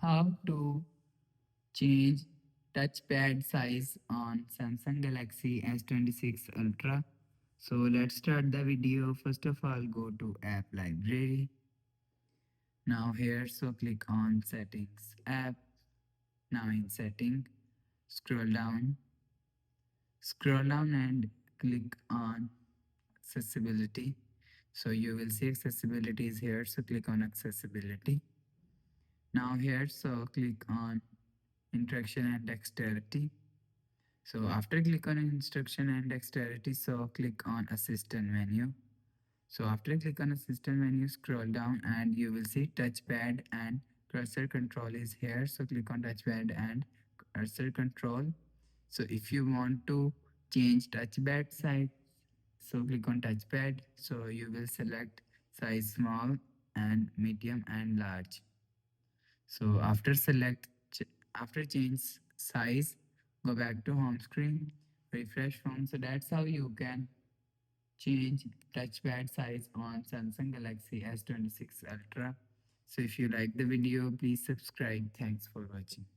how to change touchpad size on Samsung Galaxy S26 Ultra. So let's start the video. First of all, go to app library. Now here, so click on settings app. Now in setting, scroll down, and click on accessibility. So you will see accessibility is here. So click on accessibility. Now here, so click on interaction and dexterity. So after click on instruction and dexterity, so click on assistant menu. So after click on assistant menu, scroll down and you will see touchpad and cursor control is here. So click on touchpad and cursor control. So if you want to change touchpad size, so click on touchpad. So you will select size small and medium and large. So after change size, go back to home screen, refresh phone. So that's how you can change touchpad size on Samsung Galaxy S26 Ultra. So if you like the video, please subscribe. Thanks for watching.